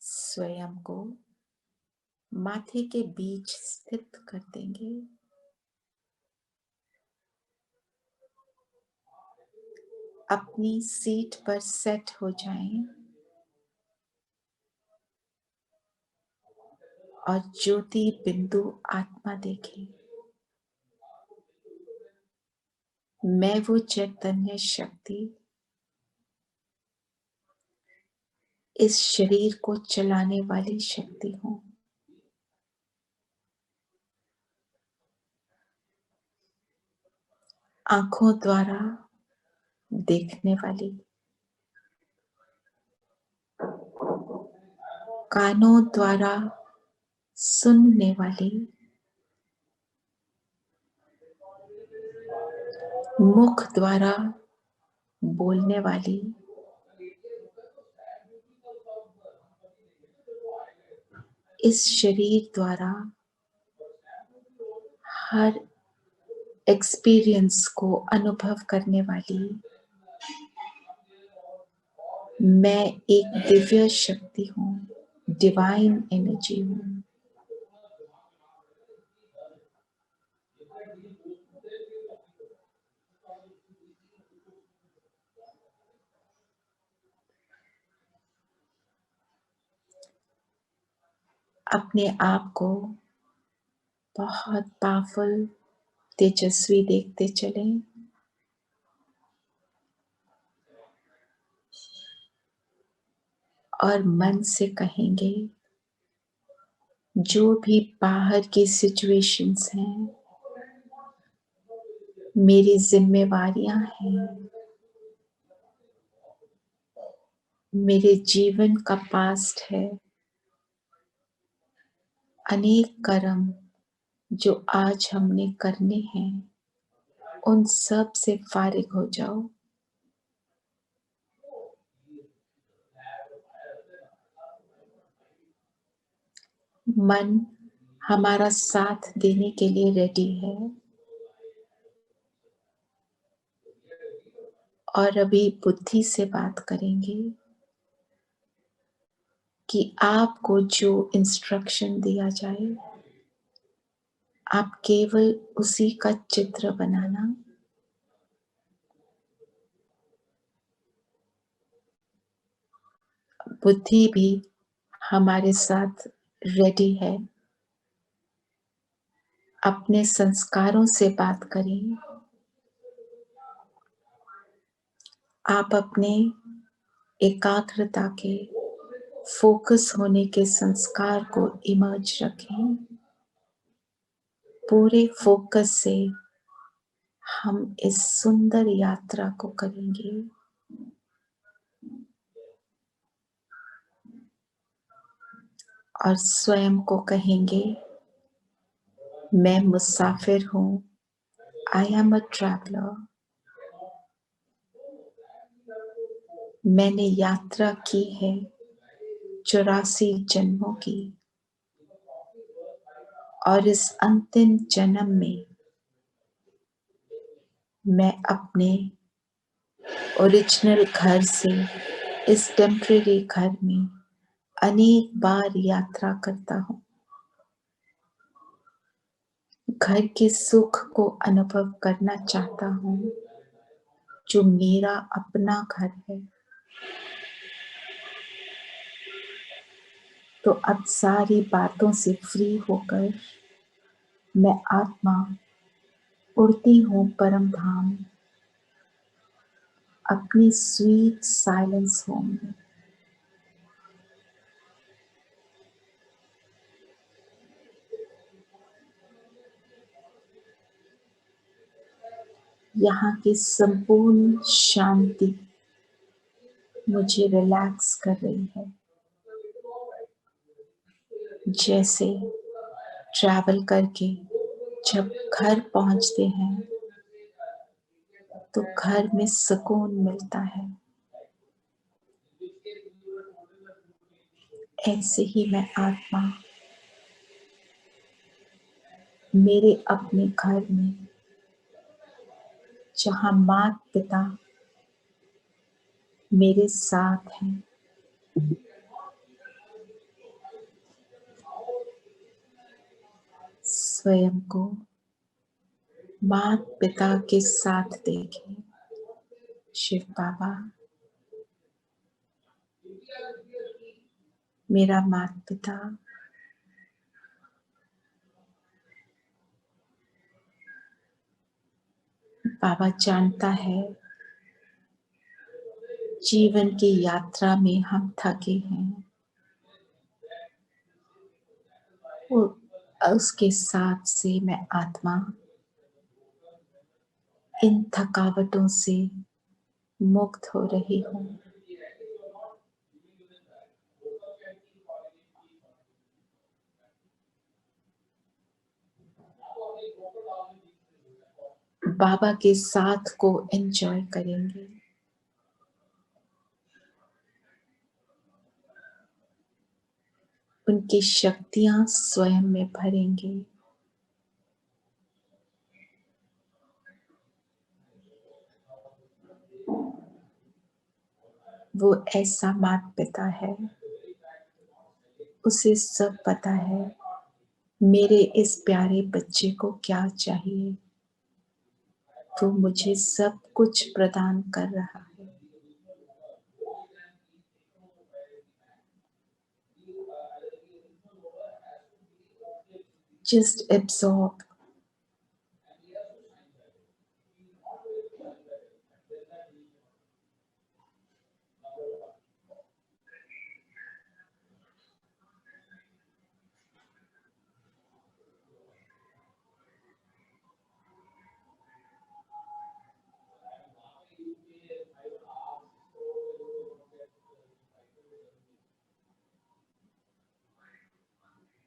स्वयं को माथे के बीच स्थित कर देंगे। अपनी सीट पर सेट हो जाएं और ज्योति बिंदु आत्मा देखें। मैं वो चैतन्य शक्ति इस शरीर को चलाने वाली शक्ति हूं। आंखों द्वारा देखने वाली, कानों द्वारा सुनने वाली, मुख द्वारा बोलने वाली, इस शरीर द्वारा हर एक्सपीरियंस को अनुभव करने वाली मैं एक दिव्य शक्ति हूं, डिवाइन एनर्जी हूं। अपने आप को बहुत पावरफुल, तेजस्वी देखते चलें। और मन से कहेंगे, जो भी बाहर की सिचुएशंस हैं, मेरी जिम्मेवारियां हैं, मेरे जीवन का पास्ट है, अनेक कर्म जो आज हमने करने हैं, उन सब से फारिग हो जाओ। मन हमारा साथ देने के लिए रेडी है और अभी बुद्धि से बात करेंगे कि आपको जो इंस्ट्रक्शन दिया जाए, आप केवल उसी का चित्र बनाना। बुद्धि भी हमारे साथ रेडी है। अपने संस्कारों से बात करें। आप अपने एकाग्रता के, फोकस होने के संस्कार को इमर्ज रखें। पूरे फोकस से हम इस सुंदर यात्रा को करेंगे। और स्वयं को कहेंगे, मैं मुसाफिर हूं, आई एम अ ट्रैवलर। मैंने यात्रा की है 84 जन्मों की, और इस अंतिम जन्म में मैं अपने ओरिजिनल घर से इस टेम्परेरी घर में अनेक बार यात्रा करता हूं। घर के सुख को अनुभव करना चाहता हूं, जो मेरा अपना घर है। तो अब सारी बातों से फ्री होकर मैं आत्मा उड़ती हूं परम धाम, अपनी स्वीट साइलेंस होम में। यहाँ की संपूर्ण शांति मुझे रिलैक्स कर रही है। जैसे ट्रैवल करके जब घर पहुंचते हैं तो घर में सुकून मिलता है, ऐसे ही मैं आत्मा मेरे अपने घर में, जहां माता पिता मेरे साथ हैं, स्वयं को माता पिता के साथ देखें। शिव बाबा, मेरा माता पिता बाबा जानता है जीवन की यात्रा में हम थके हैं, उसके साथ से मैं आत्मा इन थकावटों से मुक्त हो रही हूँ। बाबा के साथ को एंजॉय करेंगे। उनकी शक्तियां स्वयं में भरेंगे। वो ऐसा माता पिता है, उसे सब पता है मेरे इस प्यारे बच्चे को क्या चाहिए। वो मुझे सब कुछ प्रदान कर रहा है। Just absorb.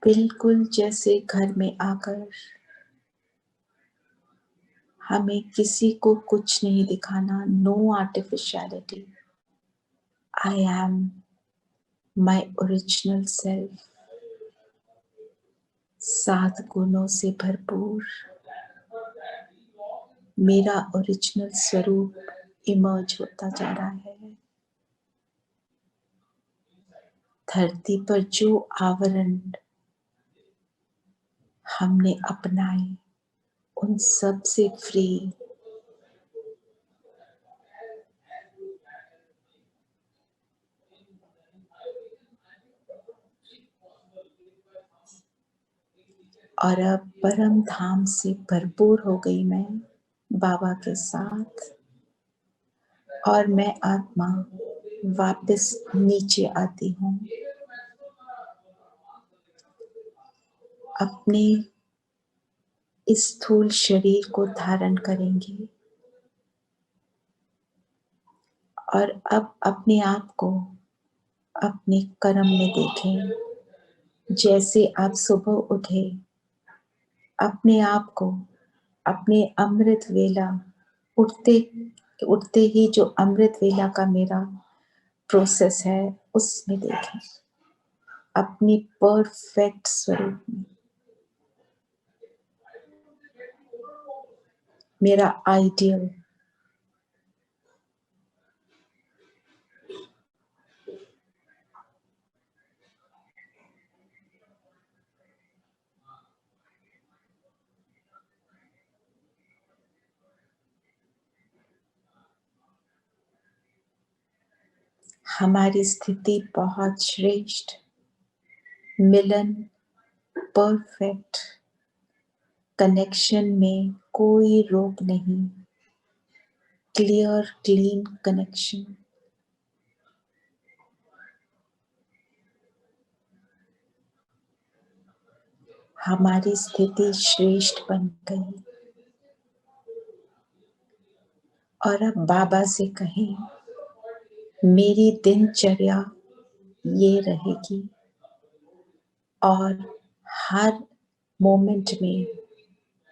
बिल्कुल जैसे घर में आकर हमें किसी को कुछ नहीं दिखाना। No artificiality. I am my original self, 7 गुणों से भरपूर मेरा ओरिजिनल स्वरूप इमर्ज होता जा रहा है। धरती पर जो आवरण हमने अपनाए उन सब से फ्री और अब परम धाम से भरपूर हो गई मैं बाबा के साथ। और मैं आत्मा वापस नीचे आती हूँ, अपने इस स्थूल शरीर को धारण करेंगी और अब अपने आप को अपने कर्म में देखें। जैसे आप सुबह उठे, अपने आप को अपने अमृत वेला उठते उठते ही जो अमृत वेला का मेरा प्रोसेस है उसमें देखें, अपनी परफेक्ट स्वरूप में। मेरा आइडियल हमारी स्थिति बहुत श्रेष्ठ, मिलन परफेक्ट, कनेक्शन में कोई रोक नहीं, क्लियर क्लीन कनेक्शन। हमारी स्थिति श्रेष्ठ बन गई। और अब बाबा से कहें, मेरी दिनचर्या ये रहेगी और हर मोमेंट में,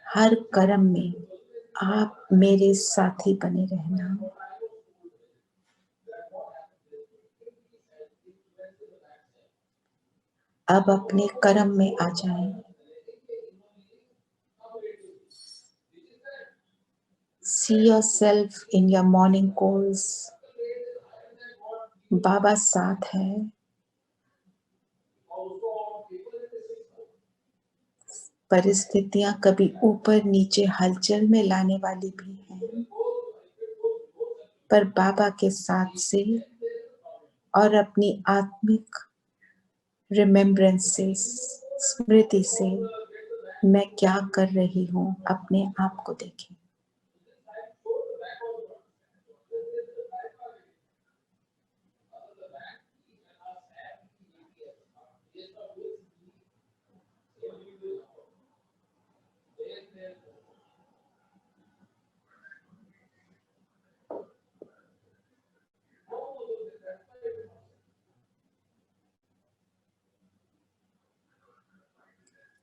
हर कर्म में आप मेरे साथी बने रहना। अब अपने कर्म में आ जाएं। See yourself in your morning calls. बाबा साथ है। परिस्थितियां कभी ऊपर नीचे हलचल में लाने वाली भी हैं, पर बाबा के साथ से और अपनी आत्मिक रिमेम्बरेंस से, स्मृति से मैं क्या कर रही हूँ अपने आप को देखें।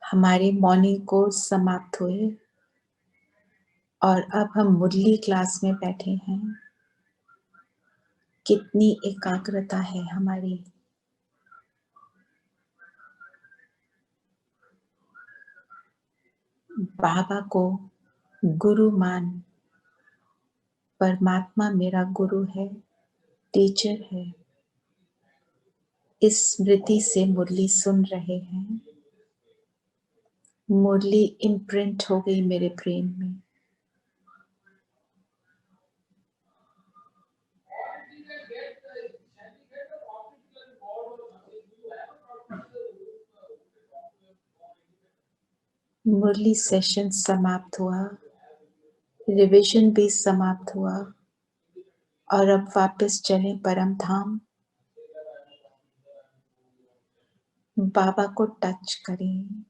हमारे मॉर्निंग कोर्स समाप्त हुए और अब हम मुरली क्लास में बैठे हैं। कितनी एकाग्रता है हमारी। बाबा को गुरु मान, परमात्मा मेरा गुरु है, टीचर है, इस स्मृति से मुरली सुन रहे हैं। मुरली इम्प्रिंट हो गई मेरे ब्रेन में। मुरली सेशन समाप्त हुआ, रिविजन भी समाप्त हुआ और अब वापस चलें परम धाम। बाबा को टच करें।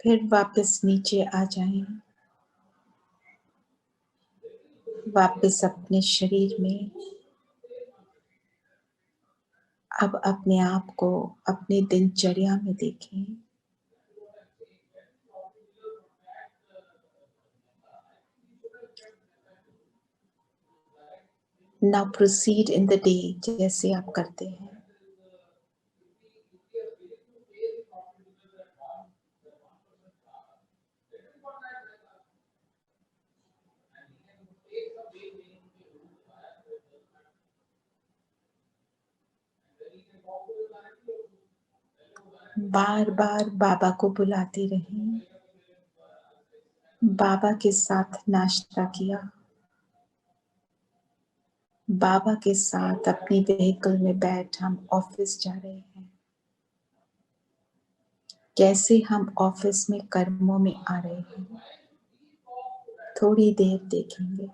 फिर वापस नीचे आ जाएं, वापस अपने शरीर में। अब अपने आप को अपनी दिनचर्या में देखें। Now proceed in the day जैसे आप करते हैं। बार बार बाबा को बुलाते रहें। बाबा के साथ नाश्ता किया, बाबा के साथ अपनी व्हीकल में बैठ हम ऑफिस जा रहे हैं। कैसे हम ऑफिस में कर्मों में आ रहे हैं, थोड़ी देर देखेंगे।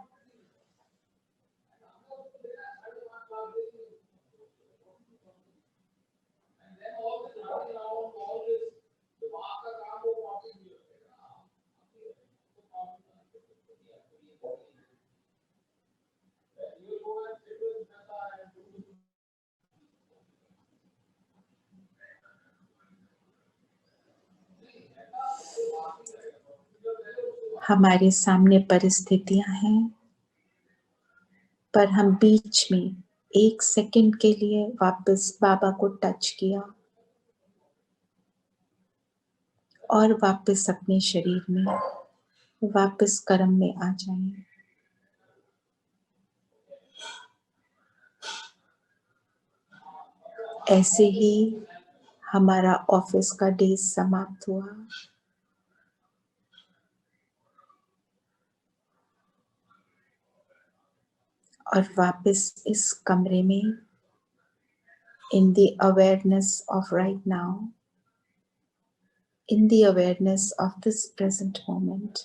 हमारे सामने परिस्थितियां हैं, पर हम बीच में 1 सेकंड के लिए वापस बाबा को टच किया और वापस अपने शरीर में, वापस कर्म में आ जाएं। ऐसे ही हमारा ऑफिस का डे समाप्त हुआ। और वापस इस कमरे में, in the awareness of right now, in the awareness of this present moment,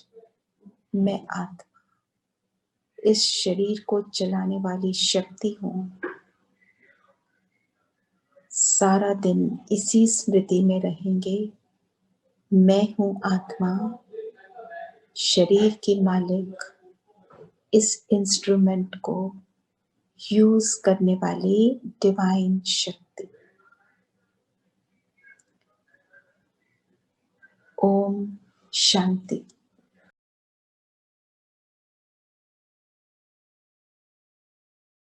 मैं आत्मा इस शरीर को चलाने वाली शक्ति हूँ। सारा दिन इसी स्मृति में रहेंगे। मैं हूँ आत्मा, शरीर की मालिक, इस इंस्ट्रूमेंट को यूज करने वाली डिवाइन शक्ति। ओम शांति।